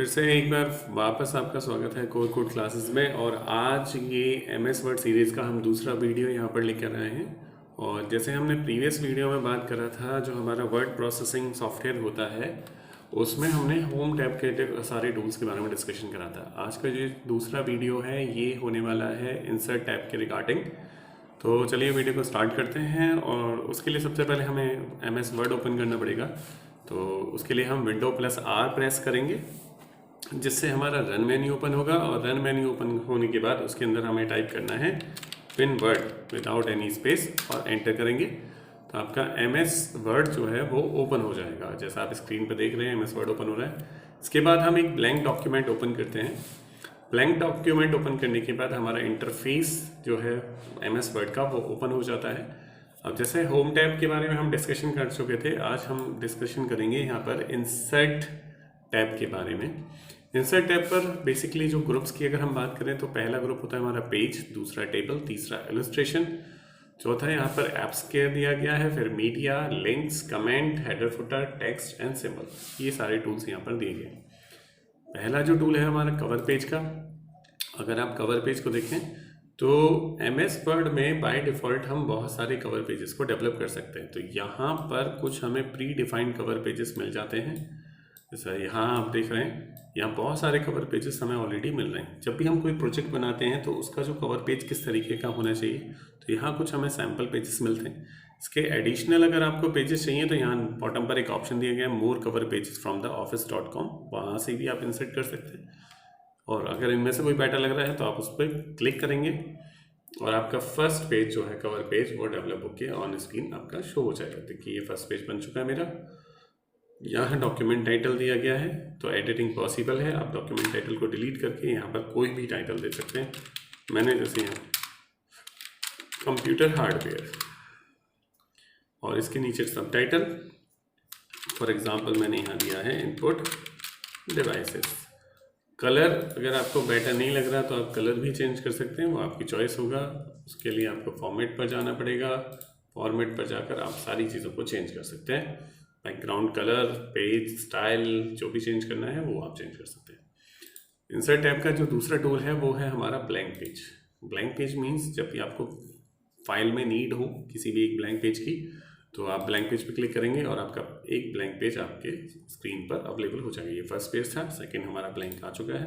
फिर से एक बार वापस आपका स्वागत है कोर कोड क्लासेस में। और आज ये MS वर्ड सीरीज़ का हम दूसरा वीडियो यहाँ पर लेकर आए हैं। और जैसे हमने प्रीवियस वीडियो में बात करा था, जो हमारा वर्ड प्रोसेसिंग सॉफ्टवेयर होता है उसमें हमने होम टैब के सारे टूल्स के बारे में डिस्कशन करा था। आज का जो दूसरा वीडियो है ये होने वाला है इंसर्ट टैब के रिगार्डिंग। तो चलिए वीडियो को स्टार्ट करते हैं। और उसके लिए सबसे पहले हमें MS वर्ड ओपन करना पड़ेगा। तो उसके लिए हम Window+R प्रेस करेंगे, जिससे हमारा रन मेन्यू ओपन होगा। और रन मेन्यू ओपन होने के बाद उसके अंदर हमें टाइप करना है pin word without any space और एंटर करेंगे। तो आपका MS वर्ड जो है वो ओपन हो जाएगा, जैसा आप स्क्रीन पर देख रहे हैं MS वर्ड ओपन हो रहा है। इसके बाद हम एक ब्लैंक डॉक्यूमेंट ओपन करते हैं। ब्लैंक डॉक्यूमेंट ओपन करने के बाद हमारा इंटरफेस जो है MS वर्ड का वो ओपन हो जाता है। अब जैसे होम टैब के बारे में हम डिस्कशन कर चुके थे, आज हम डिस्कशन करेंगे यहाँ पर इंसर्ट टैब के बारे में। इंसर्ट टैब पर बेसिकली जो ग्रुप्स की अगर हम बात करें तो पहला ग्रुप होता है हमारा पेज, दूसरा टेबल, तीसरा इलस्ट्रेशन, चौथा यहाँ पर एप्स के दिया गया है, फिर media, links, comment, header footer, text and symbol, ये सारे टूल्स यहाँ पर दिए गए। पहला जो टूल है हमारा कवर पेज का। अगर आप कवर पेज को देखें तो MS वर्ड में बाय डिफ़ॉल्ट हम बहुत सारे कवर पेजेस को डेवलप कर सकते हैं। तो यहाँ पर कुछ हमें प्री डिफाइंड कवर पेजेस मिल जाते हैं। जैसा यहाँ आप देख रहे हैं, यहाँ बहुत सारे कवर पेजेस हमें ऑलरेडी मिल रहे हैं। जब भी हम कोई प्रोजेक्ट बनाते हैं तो उसका जो कवर पेज किस तरीके का होना चाहिए, तो यहाँ कुछ हमें सैम्पल पेजेस मिलते हैं। इसके एडिशनल अगर आपको पेजेस चाहिए तो यहाँ बॉटम पर एक ऑप्शन दिया गया है more cover pages from the office.com, वहाँ से भी आप इंसर्ट कर सकते हैं। और अगर इनमें से कोई बेटर लग रहा है तो आप उस पर क्लिक करेंगे और आपका फर्स्ट पेज जो है कवर पेज वो डेवलप होकर ऑन स्क्रीन आपका शो हो जाएगा। देखिए ये फर्स्ट पेज बन चुका है मेरा। यहाँ डॉक्यूमेंट टाइटल दिया गया है, तो एडिटिंग पॉसिबल है। आप डॉक्यूमेंट टाइटल को डिलीट करके यहाँ पर कोई भी टाइटल दे सकते हैं। मैंने जैसे यहाँ कंप्यूटर हार्डवेयर और इसके नीचे सब टाइटल, फॉर एग्जांपल मैंने यहाँ दिया है इनपुट डिवाइसेस। कलर अगर आपको बेटर नहीं लग रहा तो आप कलर भी चेंज कर सकते हैं, वो आपकी चॉइस होगा। उसके लिए आपको फॉर्मेट पर जाना पड़ेगा। फॉर्मेट पर जाकर आप सारी चीज़ों को चेंज कर सकते हैं। बैकग्राउंड कलर, पेज स्टाइल, जो भी चेंज करना है वो आप चेंज कर सकते हैं। इंसर्ट टैब का जो दूसरा टूल है वो है हमारा blank page. Blank page means जब भी आपको फाइल में नीड हो किसी भी एक ब्लैंक पेज की, तो आप ब्लैंक पेज पे क्लिक करेंगे और आपका एक ब्लैंक पेज आपके स्क्रीन पर अवेलेबल हो जाएगा। ये फर्स्ट पेज था, सेकंड हमारा ब्लैंक आ चुका है।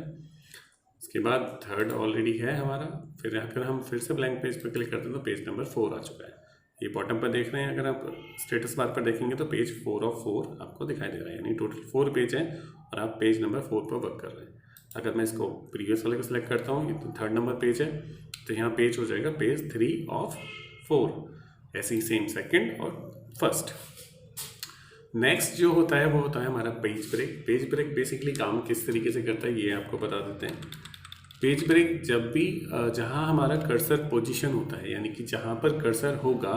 इसके बाद थर्ड ऑलरेडी है हमारा। फिर अगर हम फिर से ब्लैंक पेज पर क्लिक करते हैं तो पेज नंबर 4 आ चुका है। ये बॉटम पर देख रहे हैं, अगर आप स्टेटस बार पर देखेंगे तो पेज 4 ऑफ 4 आपको दिखाई दे रहा है, यानी टोटल 4 पेज हैं और आप पेज नंबर 4 पर वर्क कर रहे हैं। अगर मैं इसको प्रीवियस वाले को सिलेक्ट करता हूँ, ये तो 3rd नंबर पेज है, तो यहाँ पेज हो जाएगा पेज 3 ऑफ 4। ऐसे ही सेम सेकंड और फर्स्ट। नेक्स्ट जो होता है वो होता है हमारा page break. Page break basically काम किस तरीके से करता है ये आपको बता देते हैं। पेज ब्रेक जब भी जहाँ हमारा कर्सर पोजीशन होता है, यानी कि जहाँ पर कर्सर होगा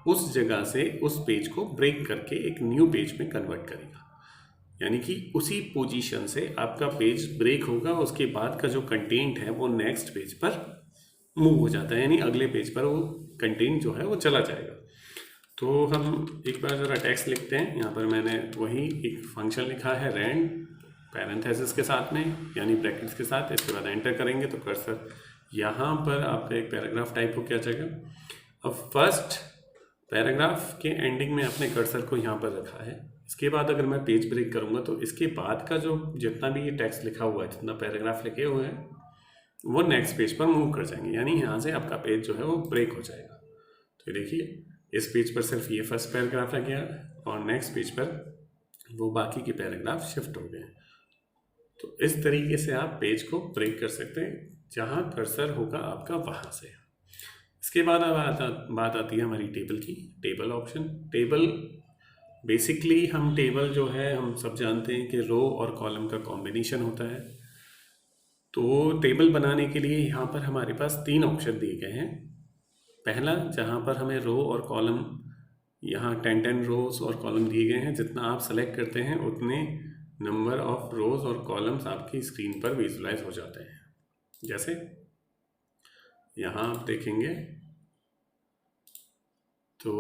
उस जगह से उस पेज को ब्रेक करके एक न्यू पेज में कन्वर्ट करेगा। यानी कि उसी पोजीशन से आपका पेज ब्रेक होगा, उसके बाद का जो कंटेंट है वो नेक्स्ट पेज पर मूव हो जाता है, यानी अगले पेज पर वो कंटेंट जो है वो चला जाएगा। तो हम एक बार ज़रा टेक्स्ट लिखते हैं। यहाँ पर मैंने वही एक फंक्शन लिखा है रैंड, पैरेंथेसिस के साथ में, यानी ब्रैकेट्स के साथ। इसके बाद एंटर करेंगे तो कर्सर यहाँ पर आपका एक पैराग्राफ टाइप हो के आ जाएगा। अब फर्स्ट पैराग्राफ के एंडिंग में अपने कर्सर को यहाँ पर रखा है। इसके बाद अगर मैं पेज ब्रेक करूँगा तो इसके बाद का जो जितना भी ये टेक्स्ट लिखा हुआ है, जितना पैराग्राफ लिखे हुए हैं, वो नेक्स्ट पेज पर मूव कर जाएंगे, यानी यहाँ से आपका पेज जो है वो ब्रेक हो जाएगा। तो देखिए इस पेज पर सिर्फ ये फर्स्ट पैराग्राफ रह गया और नेक्स्ट पेज पर वो बाकी के पैराग्राफ शिफ्ट हो गए। तो इस तरीके से आप पेज को ब्रेक कर सकते हैं, जहाँ कर्सर होगा आपका वहाँ से। इसके बाद अब बात आती है हमारी टेबल की। Table option. टेबल बेसिकली हम टेबल जो है हम सब जानते हैं कि रो और कॉलम का कॉम्बिनेशन होता है। तो टेबल बनाने के लिए यहाँ पर हमारे पास 3 ऑप्शन दिए गए हैं। पहला, जहाँ पर हमें रो और कॉलम, यहाँ 10 रोज और कॉलम दिए गए हैं। जितना आप सेलेक्ट करते हैं उतने नंबर ऑफ रोज और कॉलम्स आपकी स्क्रीन पर विजुलाइज हो जाते हैं। जैसे यहाँ आप देखेंगे तो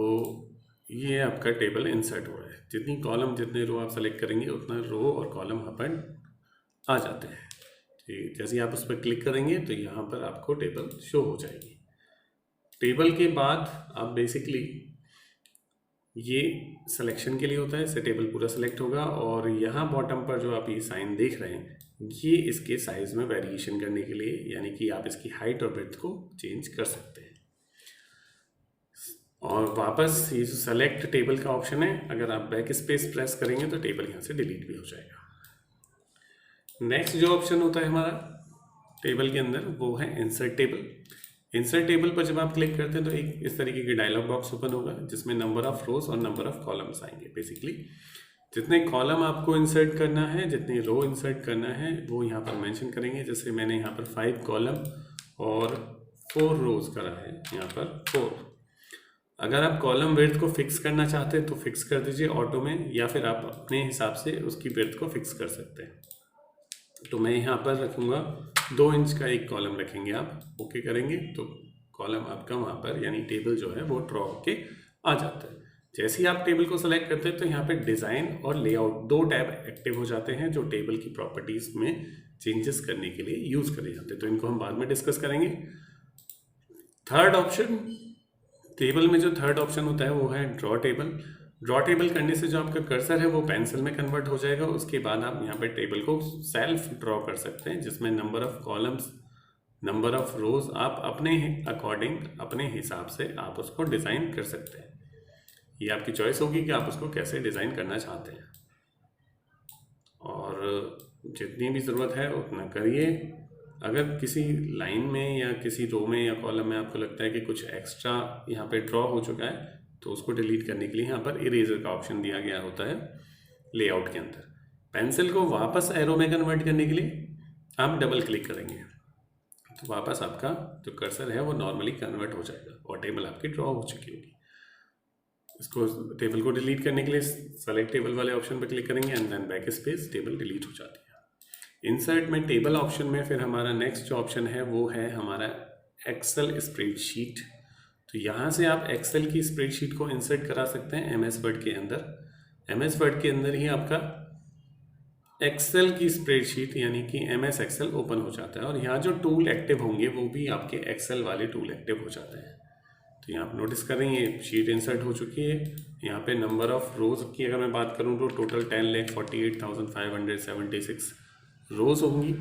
ये आपका टेबल इंसर्ट हो रहा है। जितनी कॉलम जितने रो आप सेलेक्ट करेंगे उतना रो और कॉलम यहाँ पर आ जाते हैं। तो जैसे ही आप उस पर क्लिक करेंगे तो यहाँ पर आपको टेबल शो हो जाएगी। टेबल के बाद आप बेसिकली ये सिलेक्शन के लिए होता है, इससे टेबल पूरा सिलेक्ट होगा और यहाँ बॉटम पर जो आप ये साइन देख रहे हैं ये इसके साइज़ में वेरिएशन करने के लिए, यानी कि आप इसकी हाइट और विड्थ को चेंज कर सकते हैं। और वापस ये जो सेलेक्ट टेबल का ऑप्शन है, अगर आप बैक स्पेस प्रेस करेंगे तो टेबल यहाँ से डिलीट भी हो जाएगा। नेक्स्ट जो ऑप्शन होता है हमारा टेबल के अंदर वो है इंसर्ट टेबल। इंसर्ट टेबल पर जब आप क्लिक करते हैं तो एक इस तरीके की डायलॉग बॉक्स ओपन होगा जिसमें नंबर ऑफ रोज और नंबर ऑफ कॉलम्स आएंगे। बेसिकली जितने कॉलम आपको इंसर्ट करना है, जितने रो इंसर्ट करना है वो यहाँ पर मेंशन करेंगे। जैसे मैंने यहाँ पर 5 कॉलम और 4 रोज करा है, यहाँ पर 4। अगर आप कॉलम विड्थ को फिक्स करना चाहते हैं तो फिक्स कर दीजिए ऑटो में, या फिर आप अपने हिसाब से उसकी विड्थ को फिक्स कर सकते हैं। तो मैं यहाँ पर रखूँगा 2 इंच का एक कॉलम रखेंगे। आप ओके करेंगे तो कॉलम आपका वहाँ पर यानी टेबल जो है वो ड्रॉ होके आ जाता है। जैसे ही आप टेबल को सेलेक्ट करते हैं तो यहाँ पे डिज़ाइन और लेआउट 2 टैब एक्टिव हो जाते हैं जो टेबल की प्रॉपर्टीज़ में चेंजेस करने के लिए यूज़ करे जाते हैं। तो इनको हम बाद में डिस्कस करेंगे। थर्ड ऑप्शन, टेबल में जो थर्ड ऑप्शन होता है वो है ड्रॉ टेबल। ड्रॉ टेबल करने से जो आपका कर्सर है वो पेंसिल में कन्वर्ट हो जाएगा। उसके बाद आप यहाँ पे टेबल को सेल्फ ड्रॉ कर सकते हैं जिसमें number of columns, number of रोज आप अपने अकॉर्डिंग, अपने हिसाब से आप उसको डिज़ाइन कर सकते हैं। ये आपकी चॉइस होगी कि आप उसको कैसे डिज़ाइन करना चाहते हैं, और जितनी भी ज़रूरत है उतना करिए। अगर किसी लाइन में या किसी रो में या कॉलम में आपको लगता है कि कुछ एक्स्ट्रा यहाँ पे ड्रॉ हो चुका है तो उसको डिलीट करने के लिए यहाँ पर इरेजर का ऑप्शन दिया गया होता है लेआउट के अंदर। पेंसिल को वापस एरो में कन्वर्ट करने के लिए आप डबल क्लिक करेंगे तो वापस आपका जो कर्सर है वो नॉर्मली कन्वर्ट हो जाएगा और टेबल आपकी ड्रॉ हो चुकी होगी। इसको टेबल को डिलीट करने के लिए सेलेक्ट टेबल वाले ऑप्शन पर क्लिक करेंगे and then backspace, table delete हो जाती है। इंसर्ट में टेबल ऑप्शन में फिर हमारा नेक्स्ट जो ऑप्शन है वो है हमारा एक्सेल स्प्रेडशीट। तो यहाँ से आप एक्सेल की स्प्रेडशीट को इंसर्ट करा सकते हैं एमएस वर्ड के अंदर। एमएस वर्ड के अंदर ही आपका एक्सेल की स्प्रेडशीट यानी कि एमएस एक्सेल ओपन हो जाता है और यहाँ जो टूल एक्टिव होंगे वो भी आपके एक्सेल वाले टूल एक्टिव हो जाते हैं। तो यहाँ आप नोटिस कर रहे हैं ये शीट इंसर्ट हो चुकी है। यहाँ पे नंबर ऑफ रोज़ की अगर मैं बात करूँ तो टोटल 10,48,576 रोज़ होंगी,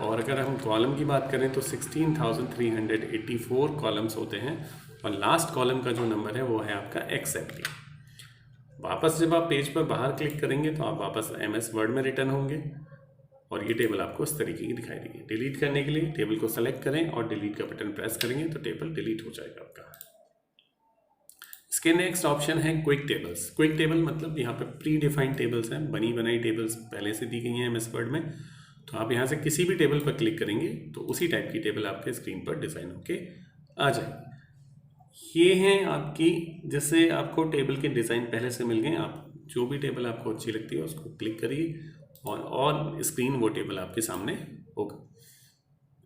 और अगर हम कॉलम की बात करें तो 16,384 कॉलम्स होते हैं और लास्ट कॉलम का जो नंबर है वो है आपका एक्सेप्ट। वापस जब आप पेज पर बाहर क्लिक करेंगे तो आप वापस एमएस वर्ड में रिटर्न होंगे और ये टेबल आपको इस तरीके की दिखाई देगी। डिलीट करने के लिए टेबल को सेलेक्ट करें और डिलीट का बटन प्रेस करेंगे तो टेबल डिलीट हो जाएगा आपका। इसके नेक्स्ट ऑप्शन है क्विक टेबल्स। क्विक टेबल मतलब यहाँ पे प्री डिफाइंड टेबल्स हैं, बनी बनाई टेबल्स पहले से दी गई हैं एमएस वर्ड में। तो आप यहाँ से किसी भी टेबल पर क्लिक करेंगे तो उसी टाइप की टेबल आपके स्क्रीन पर डिज़ाइन होके आ जाएगी। ये हैं आपकी, जैसे आपको टेबल के डिज़ाइन पहले से मिल गए, आप जो भी टेबल आपको अच्छी लगती है उसको क्लिक करिए और स्क्रीन वो टेबल आपके सामने होगा।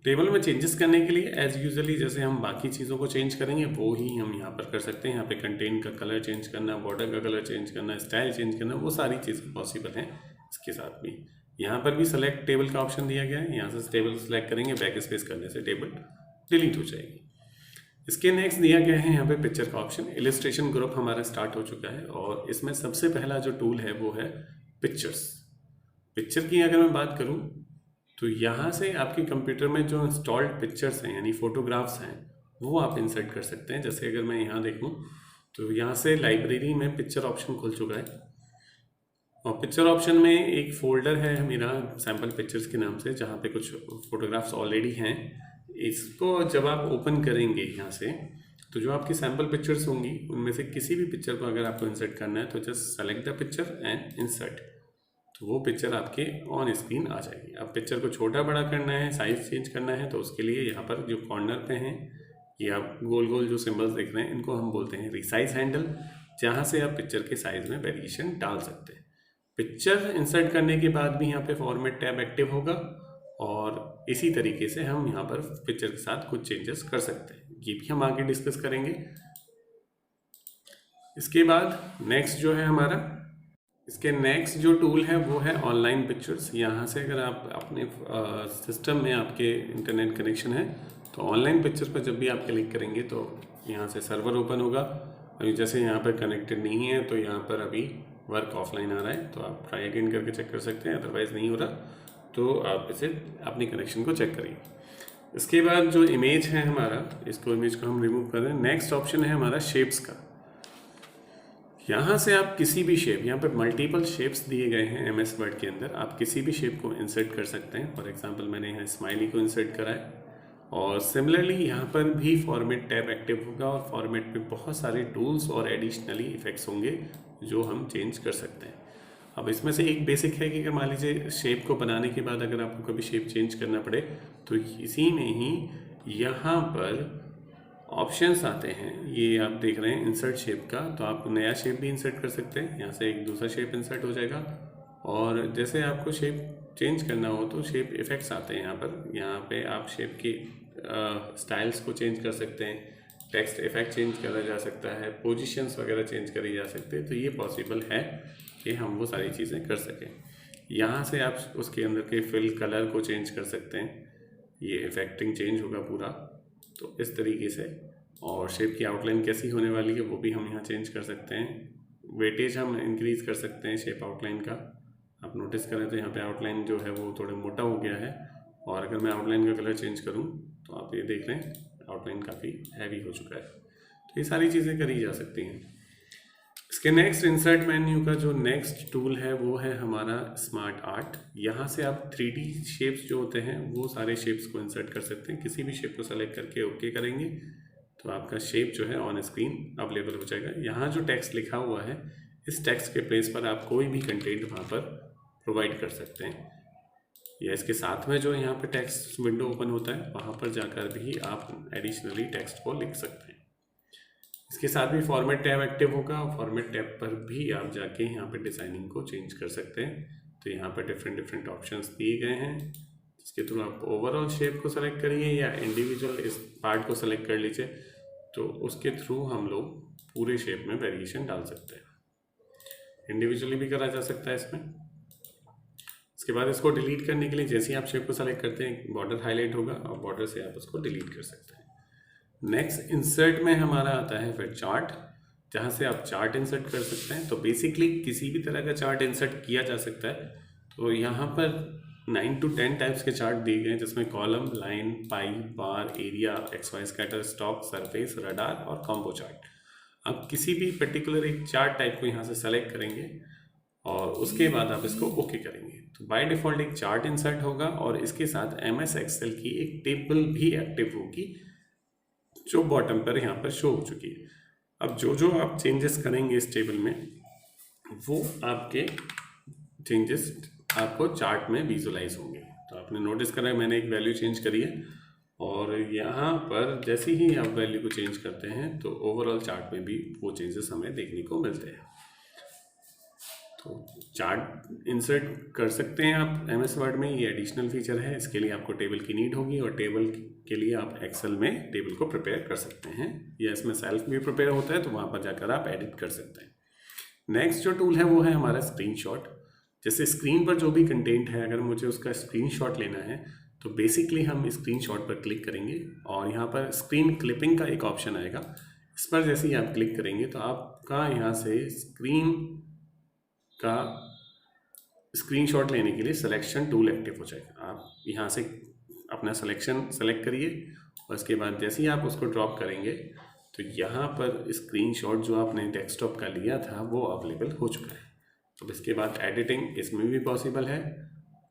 टेबल में चेंजेस करने के लिए एज यूजुअली जैसे हम बाकी चीज़ों को चेंज करेंगे वो ही हम यहाँ पर कर सकते हैं। यहाँ पे कंटेंट का कलर चेंज करना, बॉर्डर का कलर चेंज करना, स्टाइल चेंज करना, वो सारी चीज़ें पॉसिबल हैं इसके साथ भी। यहाँ पर भी सेलेक्ट टेबल का ऑप्शन दिया गया है, यहाँ से टेबल सेलेक्ट करेंगे, बैक स्पेस करने से टेबल डिलीट हो जाएगी। इसके नेक्स्ट दिया गया है यहाँ पे पिक्चर का ऑप्शन। इलस्ट्रेशन ग्रुप हमारा स्टार्ट हो चुका है और इसमें सबसे पहला जो टूल है वो है पिक्चर्स। पिक्चर की अगर मैं बात करूँ तो यहाँ से आपके कंप्यूटर में जो इंस्टॉल्ड पिक्चर्स हैं यानी फोटोग्राफ्स हैं वो आप इंसर्ट कर सकते हैं। जैसे अगर मैं यहाँ देखूँ तो यहाँ से लाइब्रेरी में पिक्चर ऑप्शन खुल चुका है और पिक्चर ऑप्शन में एक फोल्डर है मेरा सैम्पल पिक्चर्स के नाम से, जहाँ पे कुछ फोटोग्राफ्स ऑलरेडी हैं। इसको जब आप ओपन करेंगे यहाँ से तो जो आपकी सैम्पल पिक्चर्स होंगी उनमें से किसी भी पिक्चर को अगर आपको इंसर्ट करना है तो just select the picture and insert, तो वो पिक्चर आपके ऑन स्क्रीन आ जाएगी। अब पिक्चर को छोटा बड़ा करना है, साइज़ चेंज करना है तो उसके लिए यहाँ पर जो कॉर्नर पे हैं ये आप गोल गोल जो सिंबल्स देख रहे हैं इनको हम बोलते हैं रिसाइज हैंडल, जहाँ से आप पिक्चर के साइज़ में वेरिएशन डाल सकते हैं। पिक्चर इंसर्ट करने के बाद भी यहाँ पे फॉर्मेट टैब एक्टिव होगा और इसी तरीके से हम यहाँ पर पिक्चर के साथ कुछ चेंजेस कर सकते हैं। ये भी हम आगे डिस्कस करेंगे। इसके बाद नेक्स्ट जो है हमारा इसके नेक्स्ट जो टूल है वो है ऑनलाइन पिक्चर्स। यहाँ से अगर आप अपने सिस्टम में आपके इंटरनेट कनेक्शन है तो ऑनलाइन पिक्चर पर जब भी आप क्लिक करेंगे तो यहाँ से सर्वर ओपन होगा। अभी जैसे यहाँ पर कनेक्टेड नहीं है तो यहाँ पर अभी वर्क ऑफलाइन आ रहा है, तो आप ट्राई अगेन करके चेक कर सकते हैं। अदरवाइज़ नहीं हो रहा तो आप इसे अपनी कनेक्शन को चेक करिए। इसके बाद जो इमेज है हमारा, इसको इमेज को हम रिमूव कर रहे हैं। नेक्स्ट ऑप्शन है हमारा शेप्स का। यहाँ से आप किसी भी शेप, यहाँ पे मल्टीपल शेप्स दिए गए हैं एमएस वर्ड के अंदर, आप किसी भी शेप को इंसर्ट कर सकते हैं। फॉर एग्जांपल मैंने यहाँ स्माइली को इंसर्ट करा है और सिमिलरली यहाँ पर भी फॉर्मेट टैब एक्टिव होगा और फॉर्मेट पे बहुत सारे टूल्स और एडिशनली इफेक्ट्स होंगे जो हम चेंज कर सकते हैं। अब इसमें से एक बेसिक है कि अगर मान लीजिए शेप को बनाने के बाद अगर आपको कभी शेप चेंज करना पड़े तो इसी में ही यहाँ पर ऑप्शंस आते हैं। ये आप देख रहे हैं इंसर्ट शेप का, तो आप नया शेप भी इंसर्ट कर सकते हैं। यहाँ से एक दूसरा शेप इंसर्ट हो जाएगा और जैसे आपको शेप चेंज करना हो तो शेप इफ़ेक्ट्स आते हैं यहाँ पर। यहाँ पे आप शेप की स्टाइल्स को चेंज कर सकते हैं, टेक्स्ट इफेक्ट चेंज करा जा सकता है, पोजीशंस वगैरह चेंज करी जा सकते हैं। तो ये पॉसिबल है कि हम वो सारी चीज़ें कर सकें। यहाँ से आप उसके अंदर के फिल कलर को चेंज कर सकते हैं, ये इफेक्टिंग चेंज होगा पूरा। तो इस तरीके से, और शेप की आउटलाइन कैसी होने वाली है वो भी हम यहाँ चेंज कर सकते हैं। वेटेज हम इंक्रीज़ कर सकते हैं शेप आउटलाइन का। आप नोटिस करें तो यहाँ पे आउटलाइन जो है वो थोड़ा मोटा हो गया है, और अगर मैं आउटलाइन का कलर चेंज करूँ तो आप ये देख रहे हैं आउटलाइन काफ़ी हैवी हो चुका है। तो ये सारी चीज़ें करी जा सकती हैं। इसके नेक्स्ट इंसर्ट मेन्यू का जो नेक्स्ट टूल है वो है हमारा स्मार्ट आर्ट। यहाँ से आप 3D शेप्स जो होते हैं वो सारे शेप्स को इंसर्ट कर सकते हैं। किसी भी शेप को सेलेक्ट करके ओके करेंगे तो आपका शेप जो है ऑन स्क्रीन अवेलेबल हो जाएगा। यहाँ जो टेक्स्ट लिखा हुआ है इस टेक्स्ट के प्लेस पर आप कोई भी कंटेंट वहाँ पर प्रोवाइड कर सकते हैं, या इसके साथ में जो यहाँ पे टेक्स्ट विंडो ओपन होता है वहाँ पर जाकर भी आप एडिशनली टेक्स्ट को लिख सकते हैं। इसके साथ भी फॉर्मेट टैब एक्टिव होगा और फॉर्मेट टैब पर भी आप जाके यहाँ पे डिज़ाइनिंग को चेंज कर सकते हैं। तो यहाँ पर डिफरेंट ऑप्शंस दिए गए हैं, जिसके थ्रू आप ओवरऑल शेप को सेलेक्ट करिए या इंडिविजुअल इस पार्ट को सेलेक्ट कर लीजिए, तो उसके थ्रू हम लोग पूरे शेप में वेरिएशन डाल सकते हैं। इंडिविजुअली भी करा जा सकता है इसमें। इसके बाद इसको डिलीट करने के लिए जैसे ही आप शेप को सेलेक्ट करते हैं बॉर्डर हाईलाइट होगा और बॉर्डर से आप उसको डिलीट कर सकते हैं। नेक्स्ट इंसर्ट में हमारा आता है फिर चार्ट, जहाँ से आप चार्ट इंसर्ट कर सकते हैं। तो बेसिकली किसी भी तरह का चार्ट इंसर्ट किया जा सकता है। तो यहाँ पर 9 to 10 टाइप्स के चार्ट दिए गए हैं, जिसमें column, line, pie, bar, area, XY scatter, stock, surface, radar और कॉम्बो चार्ट। आप किसी भी पर्टिकुलर एक चार्ट टाइप को यहाँ से सेलेक्ट करेंगे और उसके बाद आप इसको ओके करेंगे तो बाय डिफ़ॉल्ट एक चार्ट इंसर्ट होगा और इसके साथ MS एक्सेल की एक टेबल भी एक्टिव होगी जो बॉटम पर यहाँ पर शो हो चुकी है। अब जो आप चेंजेस करेंगे इस टेबल में वो आपके चेंजेस आपको चार्ट में विजुलाइज होंगे। तो आपने नोटिस करा मैंने एक वैल्यू चेंज करी है और यहाँ पर जैसे ही आप वैल्यू को चेंज करते हैं तो ओवरऑल चार्ट में भी वो चेंजेस हमें देखने को मिलते हैं। तो चार्ट इंसर्ट कर सकते हैं आप MS वर्ड में, ये एडिशनल फीचर है। इसके लिए आपको टेबल की नीड होगी और टेबल के लिए आप एक्सेल में टेबल को प्रिपेयर कर सकते हैं, या इसमें सेल्फ भी प्रिपेयर होता है तो वहाँ पर जाकर आप एडिट कर सकते हैं। नेक्स्ट जो टूल है वो है हमारा स्क्रीनशॉट। जैसे स्क्रीन पर जो भी कंटेंट है अगर मुझे उसका स्क्रीनशॉट लेना है तो बेसिकली हम स्क्रीनशॉट पर क्लिक करेंगे और यहाँ पर स्क्रीन क्लिपिंग का एक ऑप्शन आएगा। इस पर जैसे ही आप क्लिक करेंगे तो आपका यहाँ से स्क्रीन का स्क्रीनशॉट लेने के लिए सिलेक्शन टूल एक्टिव हो जाएगा। आप यहाँ से अपना सिलेक्शन सेलेक्ट करिए और उसके बाद जैसे ही आप उसको ड्रॉप करेंगे तो यहाँ पर स्क्रीनशॉट जो आपने डेस्कटॉप का लिया था वो अवेलेबल हो चुका है। तो इसके बाद एडिटिंग इसमें भी पॉसिबल है।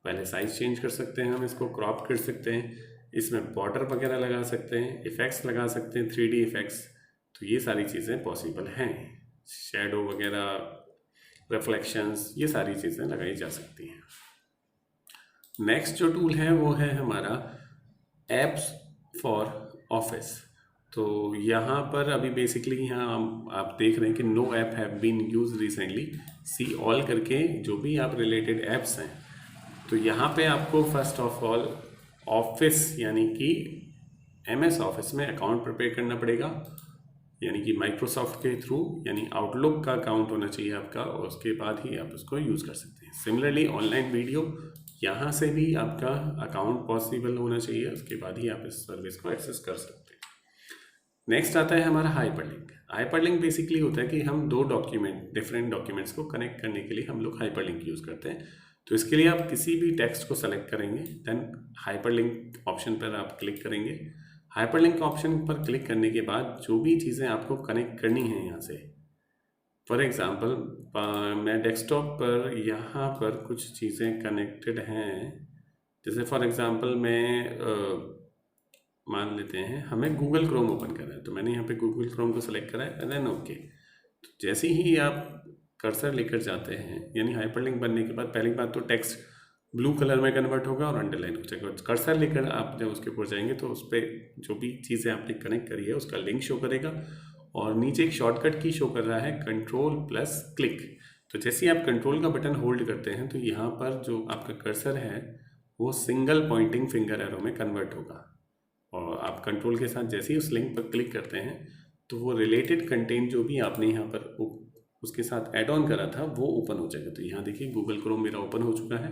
पहले साइज चेंज कर सकते हैं, हम इसको क्रॉप कर सकते हैं, इसमें बॉर्डर वगैरह लगा सकते हैं, इफ़ेक्ट्स लगा सकते हैं, 3D इफ़ेक्ट्स। तो ये सारी चीज़ें पॉसिबल हैं। शेडो वगैरह, रिफ्लेक्शंस, ये सारी चीज़ें लगाई जा सकती हैं। नेक्स्ट जो टूल है वो है हमारा एप्स फॉर ऑफिस। तो यहाँ पर अभी बेसिकली यहाँ आप देख रहे हैं कि no app have been use recently, see all करके जो भी आप रिलेटेड ऐप्स हैं। तो यहाँ पे आपको फर्स्ट ऑफ ऑल ऑफिस यानी कि MS ऑफिस में अकाउंट प्रिपेयर करना पड़ेगा। यानी कि माइक्रोसॉफ्ट के थ्रू, यानी आउटलुक का अकाउंट होना चाहिए आपका, और उसके बाद ही आप उसको यूज़ कर सकते हैं। सिमिलरली ऑनलाइन वीडियो, यहाँ से भी आपका अकाउंट पॉसिबल होना चाहिए, उसके बाद ही आप इस सर्विस को एक्सेस कर सकते हैं। नेक्स्ट आता है हमारा हाइपरलिंक। हाइपरलिंक बेसिकली होता है कि हम दो डिफरेंट डॉक्यूमेंट्स को कनेक्ट करने के लिए हम लोग हाइपरलिंक यूज़ करते हैं। तो इसके लिए आप किसी भी टेक्स्ट को सेलेक्ट करेंगे, देन हाइपरलिंक ऑप्शन पर आप क्लिक करेंगे। हाइपरलिंक ऑप्शन पर क्लिक करने के बाद जो भी चीज़ें आपको कनेक्ट करनी है यहाँ से, फॉर एग्ज़ाम्पल मैं डेस्कटॉप पर यहाँ पर कुछ चीज़ें कनेक्टेड हैं, जैसे फॉर एग्ज़ाम्पल मैं मान लेते हैं हमें गूगल क्रोम ओपन करना है, तो मैंने यहाँ पे गूगल क्रोम को सेलेक्ट करा है, देन ओके। तो जैसे ही आप कर्सर लेकर जाते हैं, यानी हाइपरलिंक बनने के बाद पहली बात तो टेक्स्ट ब्लू कलर में कन्वर्ट होगा और अंडरलाइन हो जाएगा। कर्सर लेकर आप जब उसके ऊपर जाएंगे तो उस पर जो भी चीज़ें आपने कनेक्ट करी है उसका लिंक शो करेगा, और नीचे एक शॉर्टकट की शो कर रहा है Ctrl+Click। तो जैसे ही आप कंट्रोल का बटन होल्ड करते हैं तो यहाँ पर जो आपका कर्सर है वो सिंगल पॉइंटिंग फिंगर एरो में कन्वर्ट होगा, और आप कंट्रोल के साथ जैसे ही उस लिंक पर क्लिक करते हैं तो वो रिलेटेड कंटेंट जो भी आपने यहाँ पर उसके साथ ऐड ऑन करा था वो ओपन हो जाएगा। तो यहाँ देखिए गूगल क्रोम मेरा ओपन हो चुका है।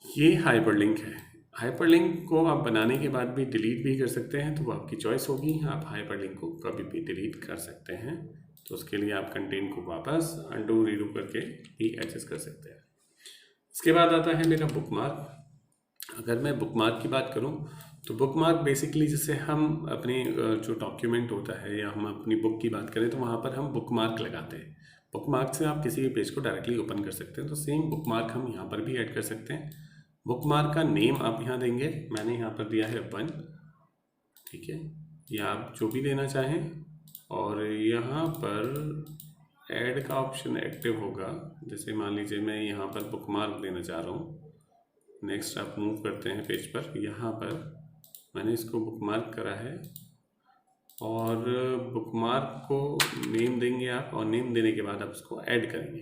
ये हाइपरलिंक है। हाइपरलिंक को आप बनाने के बाद भी डिलीट भी कर सकते हैं, तो वो आपकी चॉइस होगी, आप हाइपरलिंक को कभी भी डिलीट कर सकते हैं। तो उसके लिए आप कंटेंट को वापस अंडू रीडू करके भी एक्सेस कर सकते हैं। इसके बाद आता है मेरा बुकमार्क। अगर मैं बुकमार्क की बात करूं तो बुकमार्क बेसिकली जैसे हम अपने जो डॉक्यूमेंट होता है या हम अपनी बुक की बात करें तो वहाँ पर हम बुकमार्क लगाते हैं। बुकमार्क से आप किसी भी पेज को डायरेक्टली ओपन कर सकते हैं, तो सेम बुकमार्क हम यहाँ पर भी ऐड कर सकते हैं। बुकमार्क का नेम आप यहाँ देंगे, मैंने यहाँ पर दिया है 1, ठीक है, या आप जो भी देना चाहें। और यहाँ पर ऐड का ऑप्शन एक्टिव होगा, जैसे मान लीजिए मैं यहाँ पर बुकमार्क देना चाह रहा हूँ। नेक्स्ट आप मूव करते हैं पेज पर, यहाँ पर मैंने इसको बुकमार्क करा है, और बुकमार्क को नेम देंगे आप, और नेम देने के बाद आप इसको ऐड करेंगे।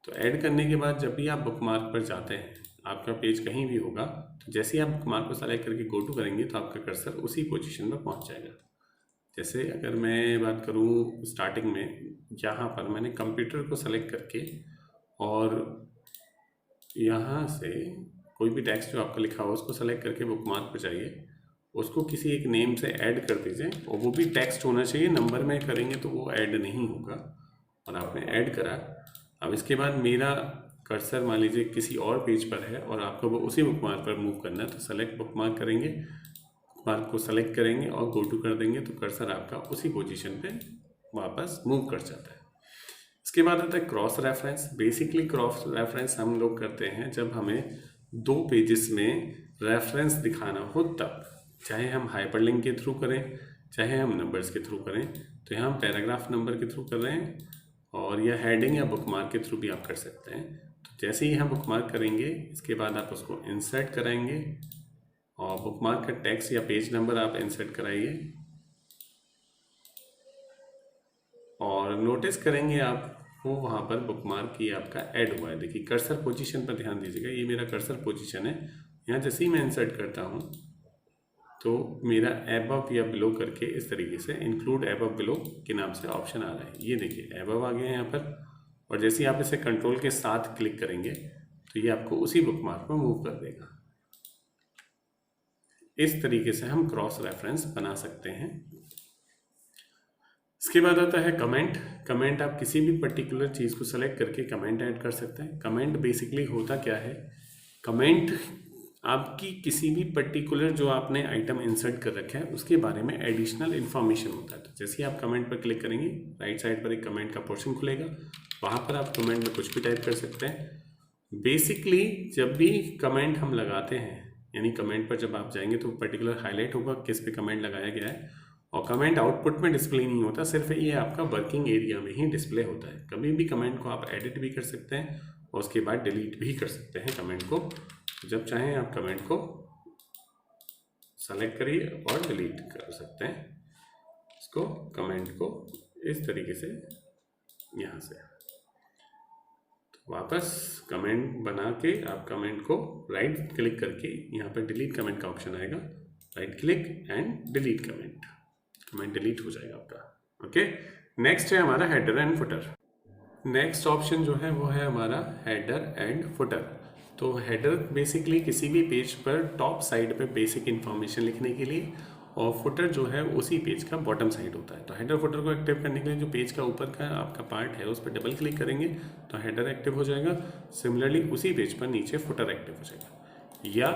तो ऐड करने के बाद जब भी आप बुकमार्क पर जाते हैं, आपका पेज कहीं भी होगा, तो जैसे ही आप बुकमार्क को सेलेक्ट करके गो टू करेंगे तो आपका कर्सर उसी पोजीशन पर पहुंच जाएगा। जैसे अगर मैं बात करूं स्टार्टिंग में, यहाँ पर मैंने कंप्यूटर को सेलेक्ट करके और यहाँ से कोई भी टेक्स्ट जो आपका लिखा हो उसको सेलेक्ट करके बुकमार्क पर जाइए, उसको किसी एक नेम से ऐड कर दीजिए, और वो भी टेक्स्ट होना चाहिए, नंबर में करेंगे तो वो ऐड नहीं होगा। और आपने ऐड करा। अब इसके बाद मेरा कर्सर मान लीजिए किसी और पेज पर है और आपको वो उसी बुकमार्क पर मूव करना है, तो सेलेक्ट बुकमार्क करेंगे, बुकमार्क को सेलेक्ट करेंगे और गो टू कर देंगे, तो कर्सर आपका उसी पोजीशन पे वापस मूव कर जाता है। इसके बाद आता है cross reference. Basically cross reference हम लोग करते हैं जब हमें दो पेजेस में रेफरेंस दिखाना हो तब, चाहे हम हाइपरलिंक के थ्रू करें चाहे हम नंबर्स के थ्रू करें। तो यहाँ हम पैराग्राफ नंबर के थ्रू कर रहे हैं, और या हेडिंग या बुकमार्क के थ्रू भी आप कर सकते हैं। तो जैसे ही हम बुकमार्क करेंगे, इसके बाद आप उसको इंसर्ट कराएंगे, और बुकमार्क का टेक्स्ट या पेज नंबर आप इंसर्ट कराइए, और नोटिस करेंगे आपको वहाँ पर बुकमार्क की आपका ऐड हुआ है। देखिए कर्सर पोजीशन पर ध्यान दीजिएगा, ये मेरा कर्सर पोजीशन है। यहाँ जैसे ही मैं इंसर्ट करता हूँ तो मेरा एबव या बिलो करके इस तरीके से इंक्लूड एबव बिलो के नाम से ऑप्शन आ रहा है। ये देखिए एबव आ गया है यहाँ पर, और जैसे ही आप इसे कंट्रोल के साथ क्लिक करेंगे तो ये आपको उसी बुकमार्क पर मूव कर देगा। इस तरीके से हम क्रॉस रेफरेंस बना सकते हैं। इसके बाद आता है कमेंट। कमेंट आप किसी भी पर्टिकुलर चीज़ को सेलेक्ट करके कमेंट ऐड कर सकते हैं। कमेंट बेसिकली होता क्या है, कमेंट आपकी किसी भी पर्टिकुलर जो आपने आइटम इंसर्ट कर रखा है उसके बारे में एडिशनल इन्फॉर्मेशन होता है। तो जैसे ही आप कमेंट पर क्लिक करेंगे, राइट साइड पर एक कमेंट का पोर्शन खुलेगा, वहाँ पर आप कमेंट में कुछ भी टाइप कर सकते हैं। बेसिकली जब भी कमेंट हम लगाते हैं, यानी कमेंट पर जब आप जाएंगे तो पर्टिकुलर हाईलाइट होगा किस पे कमेंट लगाया गया है, और कमेंट आउटपुट में डिस्प्ले नहीं होता, सिर्फ ये आपका वर्किंग एरिया में ही डिस्प्ले होता है। कभी भी कमेंट को आप एडिट भी कर सकते हैं और उसके बाद डिलीट भी कर सकते हैं कमेंट को। जब चाहें आप कमेंट को सेलेक्ट करिए और डिलीट कर सकते हैं इसको, कमेंट को इस तरीके से यहाँ से। तो वापस कमेंट बना के आप कमेंट को राइट क्लिक करके यहाँ पर डिलीट कमेंट का ऑप्शन आएगा, right click and delete comment. Comment delete हो जाएगा आपका। ओके, नेक्स्ट है हमारा header and footer. Next option जो है वो है हमारा हेडर एंड फुटर। तो हेडर बेसिकली किसी भी पेज पर टॉप साइड पे बेसिक इन्फॉर्मेशन लिखने के लिए, और फुटर जो है उसी पेज का बॉटम साइड होता है। तो हेडर फुटर को एक्टिव करने के लिए जो पेज का ऊपर का आपका पार्ट है उस पर डबल क्लिक करेंगे तो हेडर एक्टिव हो जाएगा। सिमिलरली उसी पेज पर नीचे फुटर एक्टिव हो जाएगा। या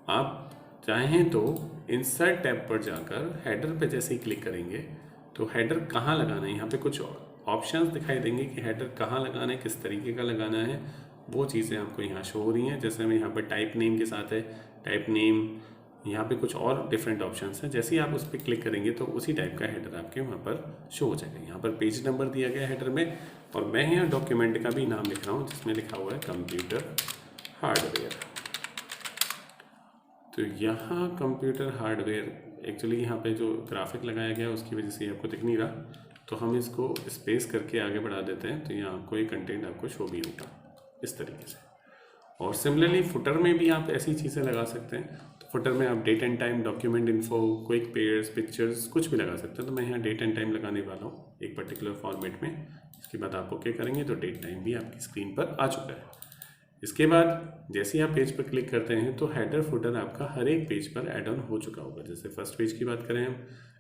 आप चाहें तो इंसर्ट टैब पर जाकर हेडर पे जैसे ही क्लिक करेंगे तो हेडर कहाँ लगाना है, यहाँ पे कुछ ऑप्शंस दिखाई देंगे कि हेडर कहाँ लगाना है, किस तरीके का लगाना है, वो चीज़ें आपको यहाँ शो हो रही हैं। जैसे हमें यहाँ पर टाइप नेम के साथ है, टाइप नेम, यहाँ पे कुछ और डिफरेंट ऑप्शंस हैं। जैसे ही आप उस पर क्लिक करेंगे तो उसी टाइप का हेडर आपके वहाँ पर शो हो जाएगा। यहाँ पर पेज नंबर दिया गया हेडर में, और मैं यहाँ डॉक्यूमेंट का भी नाम लिख रहा हूँ जिसमें लिखा हुआ है कंप्यूटर हार्डवेयर। तो यहाँ कंप्यूटर हार्डवेयर, एक्चुअली यहाँ पे जो ग्राफिक लगाया गया है उसकी वजह से आपको दिख नहीं रहा, तो हम इसको स्पेस करके आगे बढ़ा देते हैं। तो यहाँ आपको ये कंटेंट आपको शो भी होगा इस तरीके से। और सिमिलरली फुटर में भी आप ऐसी चीज़ें लगा सकते हैं। तो फुटर में आप date and time, document info, quick pairs, pictures, कुछ भी लगा सकते हैं। तो मैं यहाँ डेट एंड टाइम लगाने वाला हूँ एक पर्टिकुलर फॉर्मेट में। इसके बाद आप ओके करेंगे तो डेट टाइम भी आपकी स्क्रीन पर आ चुका है। इसके बाद जैसे ही आप पेज पर क्लिक करते हैं तो हेडर फुटर आपका हर एक पेज पर ऐड ऑन हो चुका होगा। जैसे फर्स्ट पेज की बात करें हम,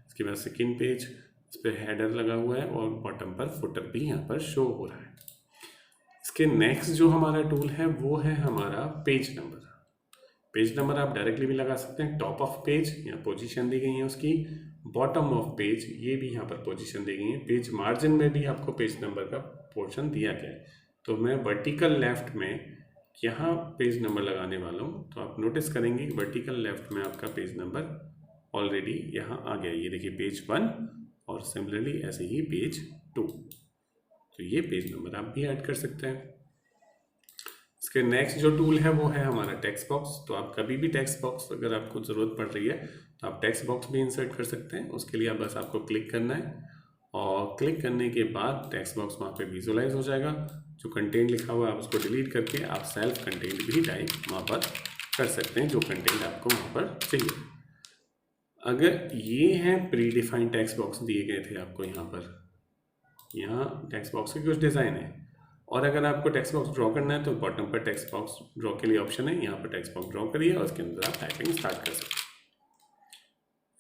इसके बाद सेकेंड पेज, इस पर हेडर लगा हुआ है और बॉटम पर फुटर भी यहाँ पर शो हो रहा है। इसके नेक्स्ट जो हमारा टूल है वो है हमारा पेज नंबर। पेज नंबर आप डायरेक्टली भी लगा सकते हैं। टॉप ऑफ पेज, यहाँ पोजीशन दी गई है उसकी, बॉटम ऑफ पेज, ये भी यहाँ पर पोजीशन दी गई है। पेज मार्जिन में भी आपको पेज नंबर का पोर्शन दिया गया है। तो मैं वर्टिकल लेफ्ट में यहाँ पेज नंबर लगाने वाला हूँ। तो आप नोटिस करेंगे वर्टिकल लेफ्ट में आपका पेज नंबर ऑलरेडी यहाँ आ गया। ये देखिए पेज 1 और सिमिलरली ऐसे ही पेज 2। तो ये पेज नंबर आप भी ऐड कर सकते हैं। इसके नेक्स्ट जो टूल है वो है हमारा टेक्स्ट बॉक्स। तो आप कभी भी टेक्स्ट बॉक्स अगर आपको ज़रूरत पड़ रही है तो आप टेक्स्ट बॉक्स भी इंसर्ट कर सकते हैं। उसके लिए बस आपको क्लिक करना है, और क्लिक करने के बाद टेक्स्ट बॉक्स वहाँ पे विजुलाइज हो जाएगा। जो कंटेंट लिखा हुआ है आप उसको डिलीट करके आप सेल्फ कंटेंट भी टाइप वहाँ पर कर सकते हैं, जो कंटेंट आपको वहाँ पर चाहिए। अगर ये हैं प्री डिफाइंड टेक्स्ट बॉक्स दिए गए थे आपको यहाँ पर, यहाँ टेक्स्ट बॉक्स के कुछ डिज़ाइन है। और अगर आपको टेक्स्ट बॉक्स ड्रॉ करना है तो बॉटम पर टेक्स्ट बॉक्स ड्रॉ के लिए ऑप्शन है, यहाँ पर टेक्स्ट बॉक्स ड्रॉ करिए और उसके अंदर आप टाइपिंग स्टार्ट कर सकते हैं।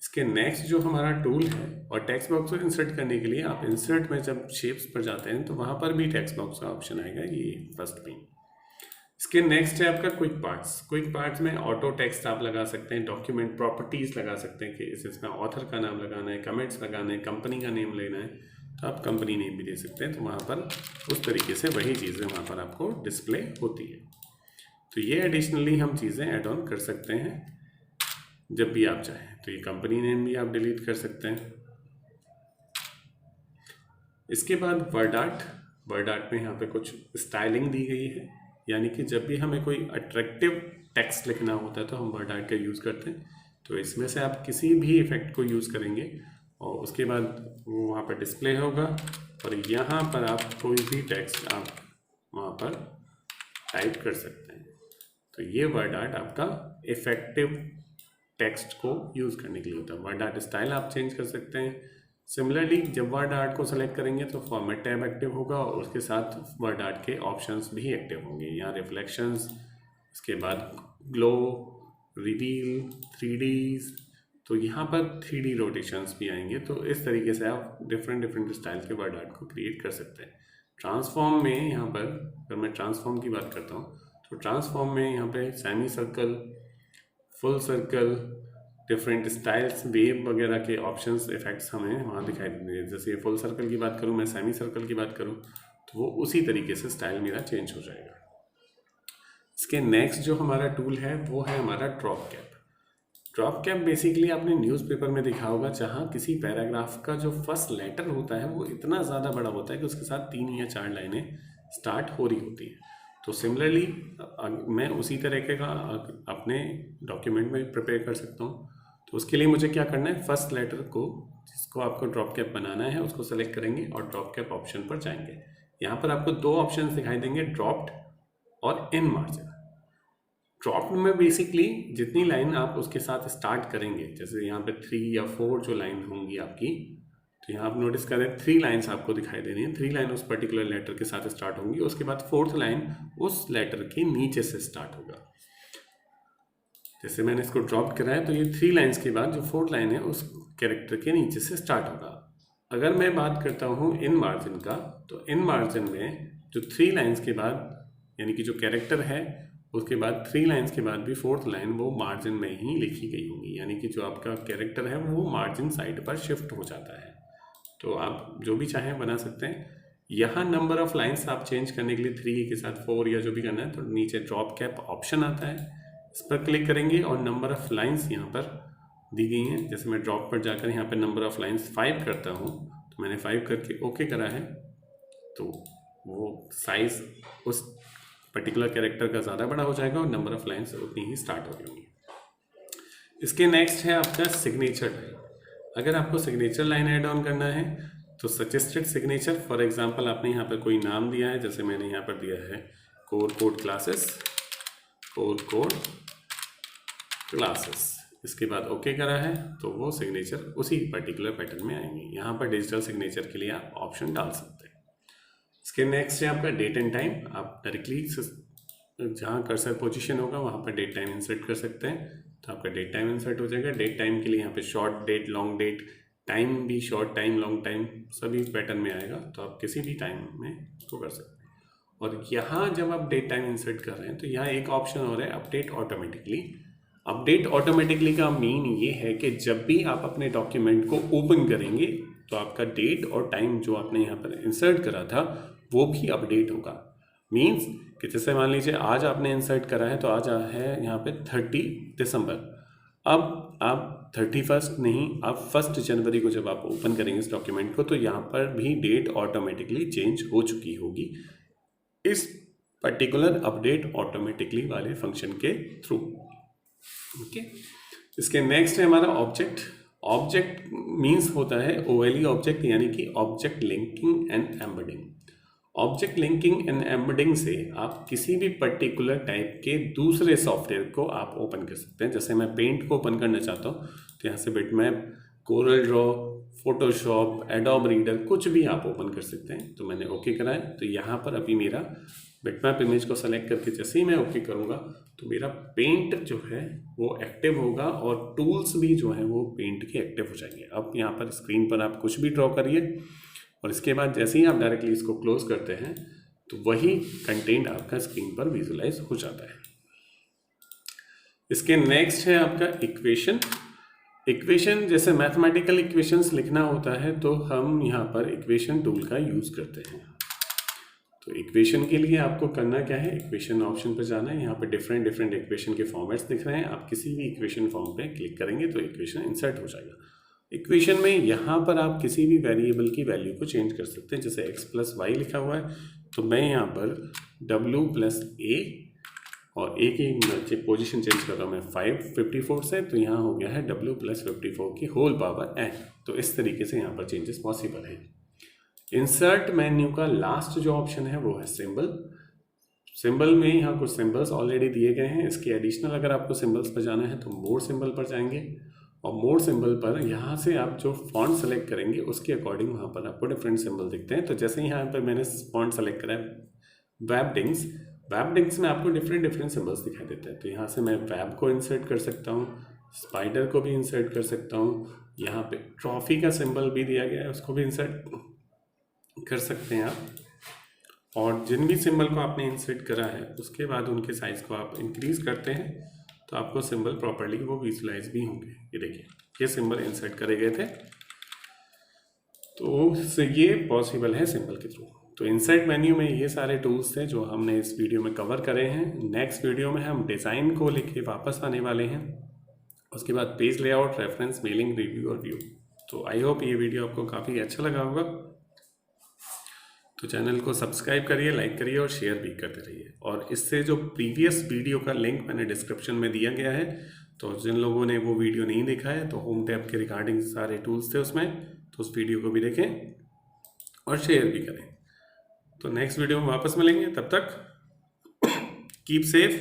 इसके नेक्स्ट जो हमारा टूल है, और टेक्स्ट बॉक्स को इंसर्ट करने के लिए आप इंसर्ट में जब शेप्स पर जाते हैं तो वहाँ पर भी टेक्स्ट बॉक्स का ऑप्शन आएगा, ये फर्स्ट में। इसके नेक्स्ट है आपका क्विक पार्ट्स। क्विक पार्ट्स में ऑटो टेक्स्ट आप लगा सकते हैं, डॉक्यूमेंट प्रॉपर्टीज़ लगा सकते हैं कि इसमें ऑथर का नाम लगाना है, कमेंट्स लगाना है, कंपनी का नेम लेना है तो आप कंपनी नेम भी दे सकते हैं। तो वहाँ पर उस तरीके से वही चीज़ें वहाँ पर आपको डिस्प्ले होती है। तो ये एडिशनली हम चीज़ें ऐड ऑन कर सकते हैं जब भी आप चाहें। तो ये कंपनी नेम भी आप डिलीट कर सकते हैं। इसके बाद वर्ड आर्ट में यहाँ पे कुछ स्टाइलिंग दी गई है, यानी कि जब भी हमें कोई अट्रैक्टिव टेक्स्ट लिखना होता है तो हम वर्ड आर्ट का यूज़ करते हैं। तो इसमें से आप किसी भी इफेक्ट को यूज़ करेंगे और उसके बाद वो वहाँ पर डिस्प्ले होगा, और यहाँ पर आप कोई भी टेक्स्ट आप वहाँ पर टाइप कर सकते हैं। तो ये वर्ड आर्ट आपका इफेक्टिव टेक्स्ट को यूज़ करने के लिए होता है। वर्ड आर्ट स्टाइल आप चेंज कर सकते हैं। सिमिलरली जब वर्ड आर्ट को सेलेक्ट करेंगे तो फॉर्मेट टैब एक्टिव होगा और उसके साथ वर्ड आर्ट के ऑप्शंस भी एक्टिव होंगे। यहाँ रिफ्लेक्शंस, इसके बाद ग्लो, रिवील, 3Ds, तो यहाँ पर 3D रोटेशंस भी आएंगे। तो इस तरीके से आप डिफरेंट स्टाइल के वर्ड आर्ट को क्रिएट कर सकते हैं। ट्रांसफॉर्म में यहाँ पर अगर मैं ट्रांसफॉर्म की बात करता हूँ तो ट्रांसफॉर्म में यहाँ पे semi circle, full circle, different styles, wave वगैरह के ऑप्शंस, इफेक्ट्स हमें वहाँ दिखाई देंगे। जैसे फुल सर्कल की बात करूँ, मैं सेमी सर्कल की बात करूँ तो वो उसी तरीके से स्टाइल मेरा चेंज हो जाएगा। इसके नेक्स्ट जो हमारा टूल है वो है हमारा drop cap. Drop cap basically आपने न्यूज़पेपर में देखा होगा, जहाँ किसी पैराग्राफ का जो फर्स्ट लेटर होता है वो इतना ज़्यादा बड़ा होता है कि उसके साथ 3 या 4 लाइनें स्टार्ट हो रही होती हैं। तो सिमिलरली मैं उसी तरीके का अपने डॉक्यूमेंट में प्रिपेयर कर सकता हूँ। तो उसके लिए मुझे क्या करना है, फर्स्ट लेटर को जिसको आपको ड्रॉप कैप बनाना है उसको सेलेक्ट करेंगे और ड्रॉप कैप ऑप्शन पर जाएंगे। यहाँ पर आपको 2 ऑप्शन दिखाई देंगे, ड्रॉप्ड और इन मार्जिन। ड्रॉप में बेसिकली जितनी लाइन आप उसके साथ स्टार्ट करेंगे, जैसे यहाँ पे 3 या 4 जो लाइन होंगी आपकी, तो यहाँ आप नोटिस करें 3 लाइन्स आपको दिखाई दे रही हैं। 3 लाइन उस पर्टिकुलर लेटर के साथ स्टार्ट होंगी, उसके बाद 4th लाइन उस लेटर के नीचे से स्टार्ट होगा। जैसे मैंने इसको ड्रॉप करा है तो ये 3 लाइन्स के बाद जो 4th लाइन है उस कैरेक्टर के नीचे से स्टार्ट होगा। अगर मैं बात करता हूँ इन मार्जिन का, तो इन मार्जिन में जो 3 लाइन्स के बाद यानी कि जो कैरेक्टर है उसके बाद 3 लाइन्स के बाद भी 4th लाइन वो मार्जिन में ही लिखी गई होगी, यानी कि जो आपका कैरेक्टर है वो मार्जिन साइड पर शिफ्ट हो जाता है। तो आप जो भी चाहें बना सकते हैं। यहाँ नंबर ऑफ लाइन्स आप चेंज करने के लिए 3 के साथ 4 या जो भी करना है, तो नीचे ड्रॉप कैप ऑप्शन आता है, इस पर क्लिक करेंगे और नंबर ऑफ लाइन्स यहाँ पर दी गई हैं। जैसे मैं ड्रॉप पर जाकर यहाँ पर नंबर ऑफ लाइन्स 5 करता हूँ, तो मैंने 5 करके ओके करा है, तो वो साइज उस पर्टिकुलर कैरेक्टर का ज़्यादा बड़ा हो जाएगा और नंबर ऑफ लाइन्स उतनी ही स्टार्ट हो जाएंगी। इसके नेक्स्ट है आपका सिग्नेचर लाइन। अगर आपको सिग्नेचर लाइन ऐड ऑन करना है तो सजेस्टेड सिग्नेचर, फॉर एग्जांपल आपने यहाँ पर कोई नाम दिया है, जैसे मैंने यहाँ पर दिया है core code classes, core code classes, इसके बाद ओके करा है, तो वो सिग्नेचर उसी पर्टिकुलर पैटर्न में आएंगे। यहाँ पर डिजिटल सिग्नेचर के लिए आप ऑप्शन डाल सकते हैं। इसके नेक्स्ट है आपका डेट एंड टाइम। आप डायरेक्टली जहाँ कर्सर पोजीशन होगा वहाँ पर डेट टाइम इंसर्ट कर सकते हैं, तो आपका डेट टाइम इंसर्ट हो जाएगा। डेट टाइम के लिए यहाँ पे short date, long date, time भी शॉर्ट टाइम, लॉन्ग टाइम सभी पैटर्न में आएगा, तो आप किसी भी टाइम में इसको कर सकते हैं। और यहाँ जब आप डेट टाइम इंसर्ट कर रहे हैं तो यहाँ एक ऑप्शन और है अपडेट ऑटोमेटिकली। अपडेट ऑटोमेटिकली का मीन ये है कि जब भी आप अपने डॉक्यूमेंट को ओपन करेंगे तो आपका डेट और टाइम जो आपने यहाँ पर इंसर्ट करा था वो भी अपडेट होगा। मीन्स कि जैसे मान लीजिए आज आपने इंसर्ट करा है, तो आज है यहाँ पे 30 दिसंबर, अब आप 31 नहीं, आप 1 जनवरी को जब आप ओपन करेंगे इस डॉक्यूमेंट को, तो यहाँ पर भी डेट ऑटोमेटिकली चेंज हो चुकी होगी इस पर्टिकुलर अपडेट ऑटोमेटिकली वाले फंक्शन के थ्रू। ओके, इसके नेक्स्ट है हमारा ऑब्जेक्ट। ऑब्जेक्ट मीन्स होता है OLE ऑब्जेक्ट, यानी कि object linking and embedding. Object linking and embedding से आप किसी भी पर्टिकुलर टाइप के दूसरे सॉफ्टवेयर को आप ओपन कर सकते हैं। जैसे मैं पेंट को ओपन करना चाहता हूँ तो यहाँ से bitmap, Corel Draw, Photoshop, adobe reader, कुछ भी आप ओपन कर सकते हैं। तो मैंने ओके करा है, तो यहाँ पर अभी मेरा बिटमैप इमेज को सेलेक्ट करके जैसे ही मैं ओके करूँगा तो मेरा पेंट जो है वो एक्टिव होगा और टूल्स भी जो है वो पेंट के एक्टिव हो जाएंगे। अब यहाँ पर स्क्रीन पर आप कुछ भी ड्रॉ करिए और इसके बाद जैसे ही आप डायरेक्टली इसको क्लोज करते हैं तो वही कंटेंट आपका स्क्रीन पर विजुलाइज हो जाता है। इसके नेक्स्ट है आपका इक्वेशन। इक्वेशन, जैसे मैथमेटिकल इक्वेशंस लिखना होता है तो हम यहाँ पर इक्वेशन टूल का यूज़ करते हैं। तो इक्वेशन के लिए आपको करना क्या है, इक्वेशन ऑप्शन पर जाना है। यहाँ पर डिफरेंट इक्वेशन के फॉर्मेट्स दिख रहे हैं, आप किसी भी इक्वेशन फॉर्म पे क्लिक करेंगे तो इक्वेशन इंसर्ट हो जाएगा। इक्वेशन में यहाँ पर आप किसी भी वेरिएबल की वैल्यू को चेंज कर सकते हैं। जैसे x + y लिखा हुआ है तो मैं यहाँ पर w + a और a की पोजीशन चेंज कर रहा हूँ मैं 554 से, तो यहाँ हो गया है w + 54 की होल पावर n। तो इस तरीके से यहाँ पर चेंजेस पॉसिबल है। इंसर्ट मेन्यू का लास्ट जो ऑप्शन है वो है सिंबल। सिंबल में यहाँ कुछ सिंबल्स ऑलरेडी दिए गए हैं, इसके एडिशनल अगर आपको सिंबल्स पर जाना है तो मोर सिंबल पर जाएंगे और मोर सिंबल पर यहाँ से आप जो फॉन्ट सेलेक्ट करेंगे उसके अकॉर्डिंग वहाँ पर आपको डिफरेंट सिंबल दिखते हैं। तो जैसे यहाँ पर मैंने फॉन्ट सेलेक्ट करा है वेबडिंग्स, वेबडिंग्स में आपको डिफरेंट सिंबल्स दिखाई देते हैं। तो यहाँ से मैं वेब को इंसर्ट कर सकता हूँ, स्पाइडर को भी इंसर्ट कर सकता हूँ, यहाँ पे ट्रॉफी का सिंबल भी दिया गया है उसको भी इंसर्ट कर सकते हैं आप। और जिन भी सिंबल को आपने इंसर्ट करा है उसके बाद उनके साइज़ को आप इंक्रीज़ करते हैं तो आपको सिंबल प्रॉपर्ली वो विजुलाइज भी होंगे। ये देखिए ये सिंबल इंसर्ट करे गए थे, तो ये पॉसिबल है सिंबल के थ्रू। तो इंसर्ट मेन्यू में ये सारे टूल्स थे जो हमने इस वीडियो में कवर करे हैं। नेक्स्ट वीडियो में हम डिज़ाइन को लेके वापस आने वाले हैं, उसके बाद page layout, reference, mailing, review और व्यू। तो आई होप ये वीडियो आपको काफ़ी अच्छा लगा होगा। तो चैनल को सब्सक्राइब करिए, लाइक करिए और शेयर भी करते रहिए। और इससे जो प्रीवियस वीडियो का लिंक मैंने डिस्क्रिप्शन में दिया गया है, तो जिन लोगों ने वो वीडियो नहीं देखा है तो होम टैब के रिगार्डिंग सारे टूल्स थे उसमें, तो उस वीडियो को भी देखें और शेयर भी करें। तो नेक्स्ट वीडियो में वापस मिलेंगे, तब तक कीप सेफ।